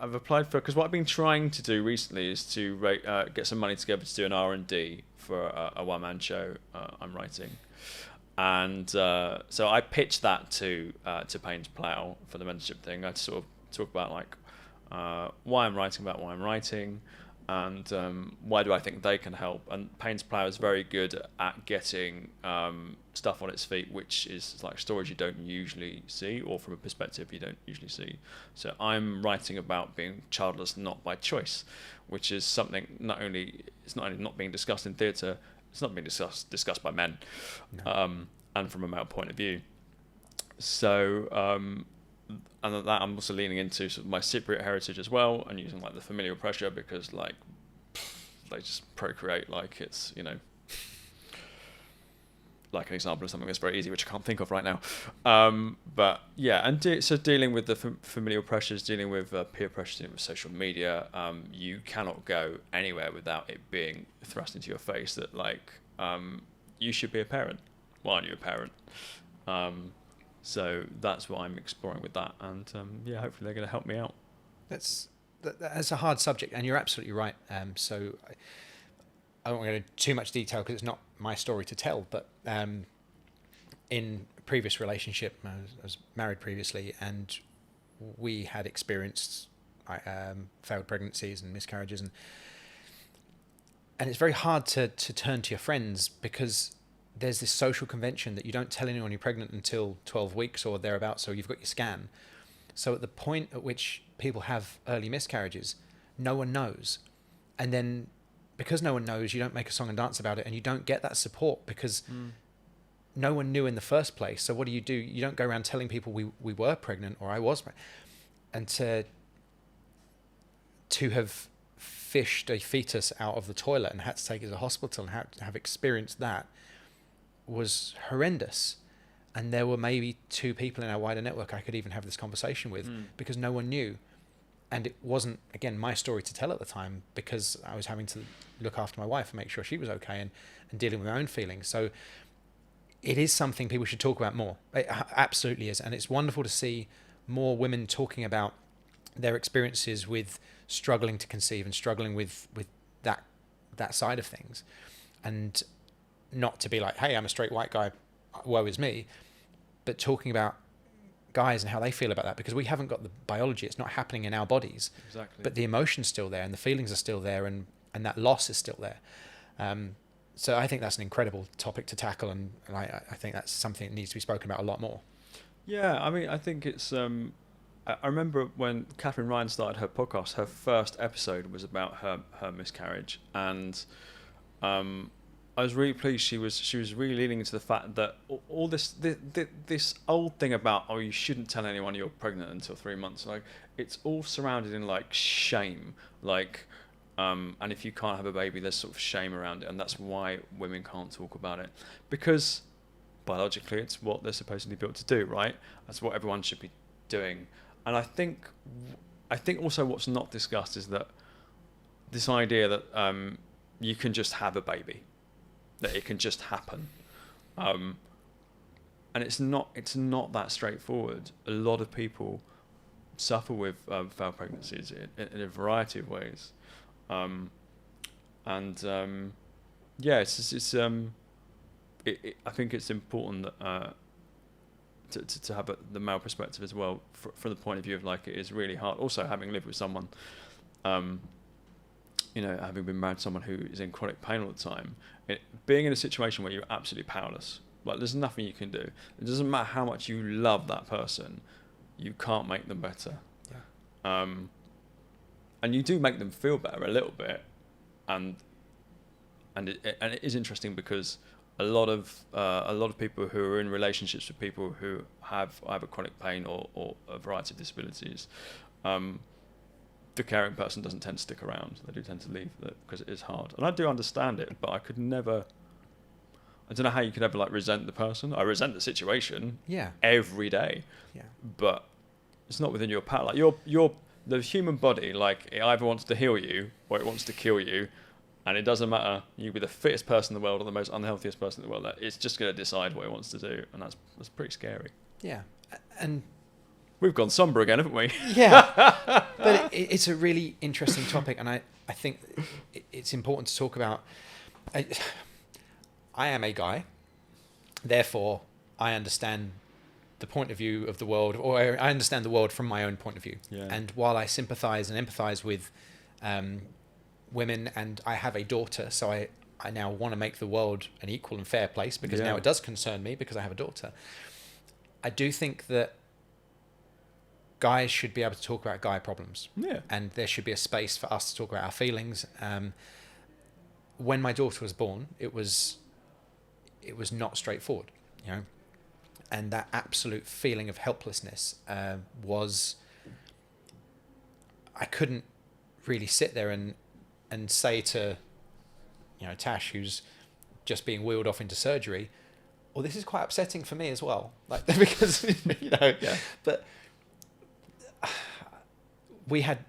I've applied for, because what I've been trying to do recently is to get some money together to do an R&D for a one-man show I'm writing. And so I pitched that to Payne's Plough for the mentorship thing. I sort of talk about like why I'm writing about why I'm writing, and why do I think they can help. And Payne's Plough is very good at getting stuff on its feet, which is like stories you don't usually see, or from a perspective you don't usually see. So I'm writing about being childless not by choice, which is something it's not only not being discussed in theatre, it's not being discussed by men, no. And from a male point of view. So, and that I'm also leaning into sort of my Cypriot heritage as well, and using like the familial pressure, because like they just procreate like it's, you know, like an example of something that's very easy, which I can't think of right now. But yeah, and so dealing with the familial pressures, dealing with peer pressures, dealing with social media, you cannot go anywhere without it being thrust into your face that like you should be a parent. Why aren't you a parent? So that's what I'm exploring with that, and yeah, hopefully they're going to help me out. That's a hard subject, and you're absolutely right. So I won't go into too much detail because it's not my story to tell, but in a previous relationship, I was married previously, and we had experienced failed pregnancies and miscarriages, and it's very hard to turn to your friends, because there's this social convention that you don't tell anyone you're pregnant until 12 weeks or thereabouts, so you've got your scan. So at the point at which people have early miscarriages, no one knows. And then because no one knows, you don't make a song and dance about it, and you don't get that support because no one knew in the first place. So what do? You don't go around telling people we were pregnant or I was pregnant. And to have fished a fetus out of the toilet and had to take it to the hospital and have experienced that was horrendous. And there were maybe 2 people in our wider network I could even have this conversation with, because no one knew. And it wasn't, again, my story to tell at the time, because I was having to look after my wife and make sure she was okay, and dealing with my own feelings. So it is something people should talk about more. It absolutely is. And it's wonderful to see more women talking about their experiences with struggling to conceive and struggling with that side of things. And not to be like, hey, I'm a straight white guy, woe is me, but talking about guys and how they feel about that, because we haven't got the biology, it's not happening in our bodies. Exactly. But the emotion's still there and the feelings are still there, and that loss is still there. So I think that's an incredible topic to tackle, and I think that's something that needs to be spoken about a lot more. Yeah, I mean, I think it's I remember when Catherine Ryan started her podcast, her first episode was about her miscarriage, and I was really pleased. She was really leaning into the fact that all this old thing about, oh, you shouldn't tell anyone you're pregnant until 3 months, like it's all surrounded in like shame, like and if you can't have a baby, there's sort of shame around it, and that's why women can't talk about it, because biologically it's what they're supposedly built to do, right? That's what everyone should be doing. And I think also what's not discussed is that this idea that you can just have a baby, that it can just happen, and it's not that straightforward. A lot of people suffer with failed pregnancies in a variety of ways, yeah, I think it's important that to have the male perspective as well, from the point of view of like, it is really hard. Also, having lived with someone, having been married to someone who is in chronic pain all the time, being in a situation where you're absolutely powerless, like there's nothing you can do. It doesn't matter how much you love that person, you can't make them better. Yeah. And you do make them feel better a little bit, and it is interesting because a lot of people who are in relationships with people who have either chronic pain or a variety of disabilities, the caring person doesn't tend to stick around. They do tend to leave because it is hard. And I do understand it, but I don't know how you could ever like resent the person. I resent the situation every day. Yeah. But it's not within your power. Like the human body, like it either wants to heal you or it wants to kill you. And it doesn't matter. You could be the fittest person in the world or the most unhealthiest person in the world. It's just going to decide what it wants to do. And that's pretty scary. Yeah. And We've gone somber again, haven't we? Yeah, but it's a really interesting topic, and I think it's important to talk about. I am a guy, therefore I understand the point of view of the world, or I understand the world from my own point of view. Yeah. And while I sympathise and empathise with women, and I have a daughter, so I now want to make the world an equal and fair place, because now it does concern me because I have a daughter. I do think that guys should be able to talk about guy problems. Yeah. And there should be a space for us to talk about our feelings. When my daughter was born, it was not straightforward, you know, and that absolute feeling of helplessness was, I couldn't really sit there and say to, you know, Tash, who's just being wheeled off into surgery, well, this is quite upsetting for me as well, like, because, you know, but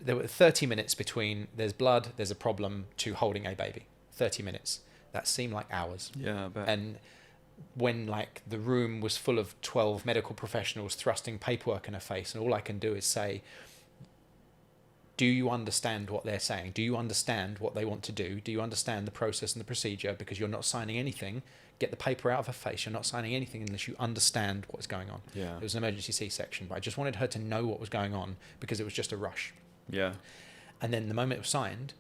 there were 30 minutes between there's blood, there's a problem, to holding a baby. 30 minutes. That seemed like hours. Yeah, I bet. And when, like, the room was full of 12 medical professionals thrusting paperwork in her face, and all I can do is say, do you understand what they're saying? Do you understand what they want to do? Do you understand the process and the procedure? Because you're not signing anything. Get the paper out of her face. You're not signing anything unless you understand what's going on. Yeah. It was an emergency C-section, but I just wanted her to know what was going on, because it was just a rush. Yeah. And then the moment it was signed,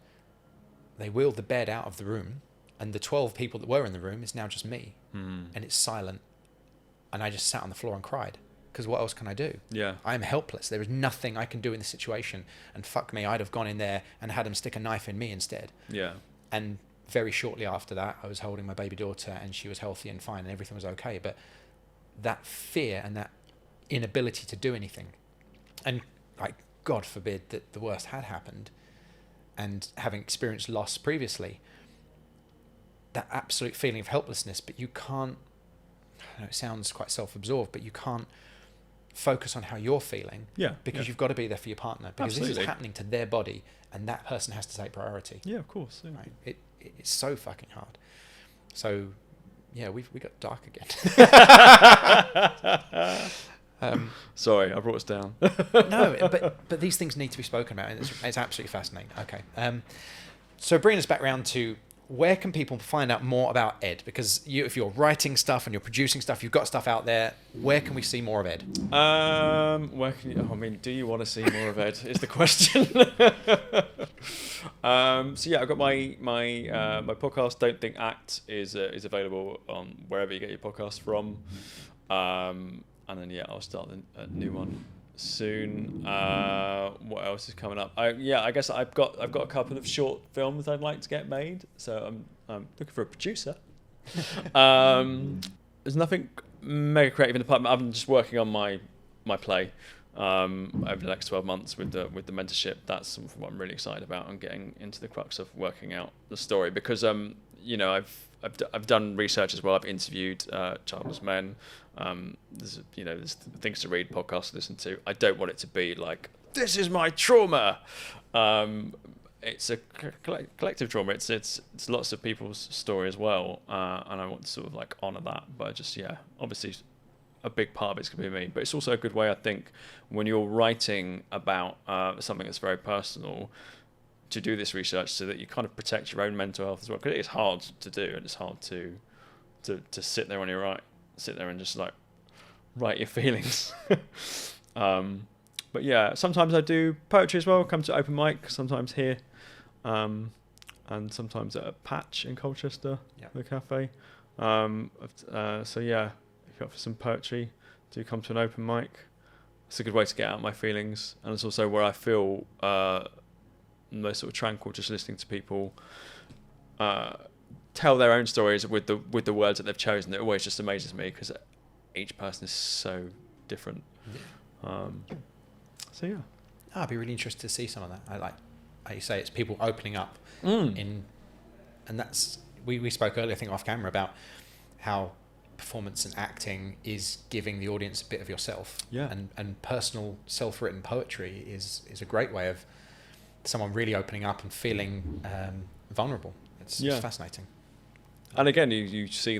they wheeled the bed out of the room, and the 12 people that were in the room is now just me. And it's silent. And I just sat on the floor and cried, because what else can I do? Yeah. I am helpless. There is nothing I can do in this situation. And fuck me, I'd have gone in there and had them stick a knife in me instead. Yeah. And very shortly after that, I was holding my baby daughter, and she was healthy and fine, and everything was okay. But that fear and that inability to do anything, and, like, God forbid that the worst had happened, and having experienced loss previously, that absolute feeling of helplessness, but you can't, I know it sounds quite self-absorbed, but you can't focus on how you're feeling, because you've got to be there for your partner, because this is happening to their body, and that person has to take priority. Yeah, of course. Yeah. Right? It's so fucking hard. So yeah, we got dark again. Sorry, I brought us down. No, but these things need to be spoken about, and it's absolutely fascinating. Okay, so bringing us back round to, where can people find out more about Ed? Because if you're writing stuff and you're producing stuff, you've got stuff out there. Where can we see more of Ed? Where can you? I mean, do you want to see more of Ed? Is the question. So yeah, I've got my podcast. Don't Think Act is available on wherever you get your podcast from. And then I'll start a new one soon. What else is coming up? I guess I've got a couple of short films I'd like to get made, so I'm looking for a producer. There's nothing mega creative in the pipeline. I'm just working on my play over the next 12 months with the mentorship. That's something what I'm really excited about, and getting into the crux of working out the story, because I've done research as well. I've interviewed childless men. There's things to read, podcasts to listen to. I don't want it to be like, this is my trauma. It's a collective trauma. It's lots of people's story as well, and I want to sort of like honour that. But obviously, a big part of it's going to be me. But it's also a good way, I think, when you're writing about something that's very personal, to do this research so that you kind of protect your own mental health as well. Because it is hard to do, and it's hard to sit there and just like write your feelings. But yeah, sometimes I do poetry as well. Come to open mic sometimes here, and sometimes at a Patch in Colchester, the cafe. So yeah, if you're up for some poetry, do come to an open mic. It's a good way to get out my feelings, and it's also where I feel most sort of tranquil, just listening to people tell their own stories with the words that they've chosen. It always just amazes me, because each person is so different. So yeah, I'd be really interested to see some of that. I like you say, it's people opening up and that's we spoke earlier, I think off camera, about how performance and acting is giving the audience a bit of yourself. And personal self-written poetry is a great way of someone really opening up and feeling vulnerable. It's fascinating. And again, you see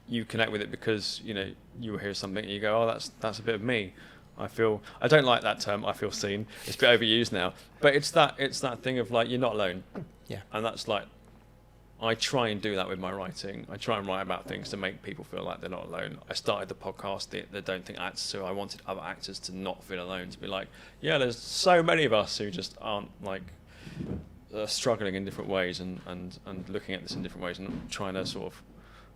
you connect with it because you hear something and you go, oh, that's a bit of me. I don't like that term. I feel seen. It's a bit overused now, but it's that thing of like you're not alone. Yeah. And that's like, I try and do that with my writing. I try and write about things to make people feel like they're not alone. I started the podcast, the Don't Think Actors, so I wanted other actors to not feel alone, to be like, yeah, there's so many of us who just aren't like struggling in different ways and looking at this in different ways and trying to sort of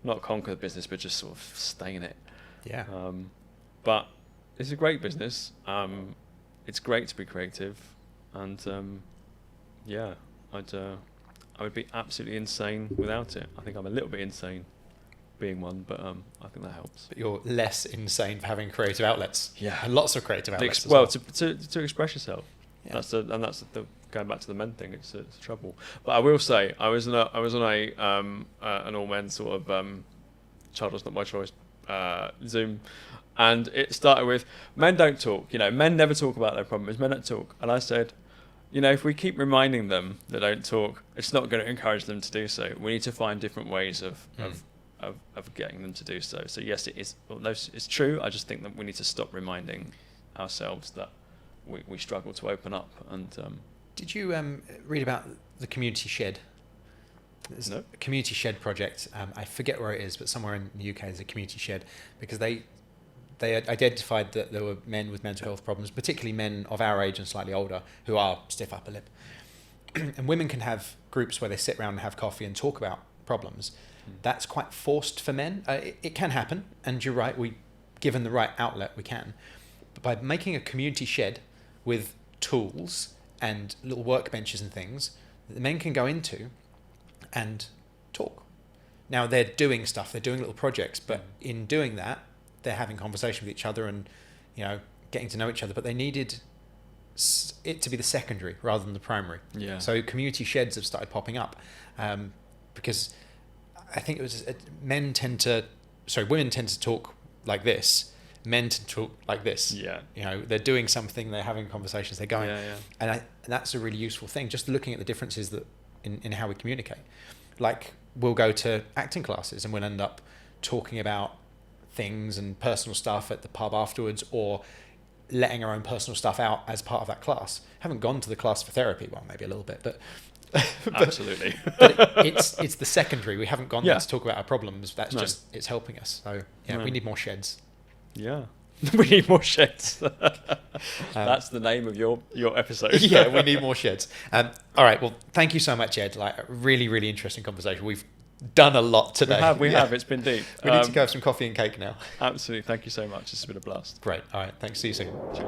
not conquer the business, but just sort of stay in it. Yeah. But it's a great business. It's great to be creative, and yeah, I would be absolutely insane without it. I think I'm a little bit insane being one, but I think that helps. But you're less insane for having creative outlets. Yeah. And lots of creative outlets. Well, to express yourself. Yeah. That's the going back to the men thing. It's trouble. But I will say, I was on an all men sort of Child Was Not My Choice Zoom, and it started with men don't talk. Men never talk about their problems. Men don't talk, and I said, if we keep reminding them they don't talk, it's not going to encourage them to do so. We need to find different ways of getting them to do so. So yes, it is. Well, it's true. I just think that we need to stop reminding ourselves that we struggle to open up. And did you read about the community shed? There's No. a community shed project. I forget where it is, but somewhere in the UK there's a community shed because they identified that there were men with mental health problems, particularly men of our age and slightly older, who are stiff upper lip. And women can have groups where they sit around and have coffee and talk about problems. That's quite forced for men. It can happen, and you're right, given the right outlet, we can. But by making a community shed with tools and little workbenches and things that the men can go into and talk. Now, they're doing stuff, they're doing little projects, but in doing that, they're having conversation with each other and, getting to know each other. But they needed it to be the secondary rather than the primary. Yeah. So community sheds have started popping up because I think it was women tend to talk like this, men tend to talk like this. Yeah. They're doing something, they're having conversations, they're going. Yeah. And that's a really useful thing, just looking at the differences that in how we communicate. Like, we'll go to acting classes and we'll end up talking about things and personal stuff at the pub afterwards, or letting our own personal stuff out as part of that class. Haven't gone to the class for therapy, well, maybe a little bit, but Absolutely. but it's the secondary. We haven't gone there to talk about our problems. That's just, it's helping us. So we need more sheds. Yeah. We need more sheds. That's the name of your episode. Yeah, we need more sheds. All right. Well, thank you so much, Ed. Like, a really, really interesting conversation. We've done a lot today. We have. It's been deep. We need to go have some coffee and cake now. Absolutely. Thank you so much. This has been a blast. Great. All right. Thanks. See you soon. Cheers.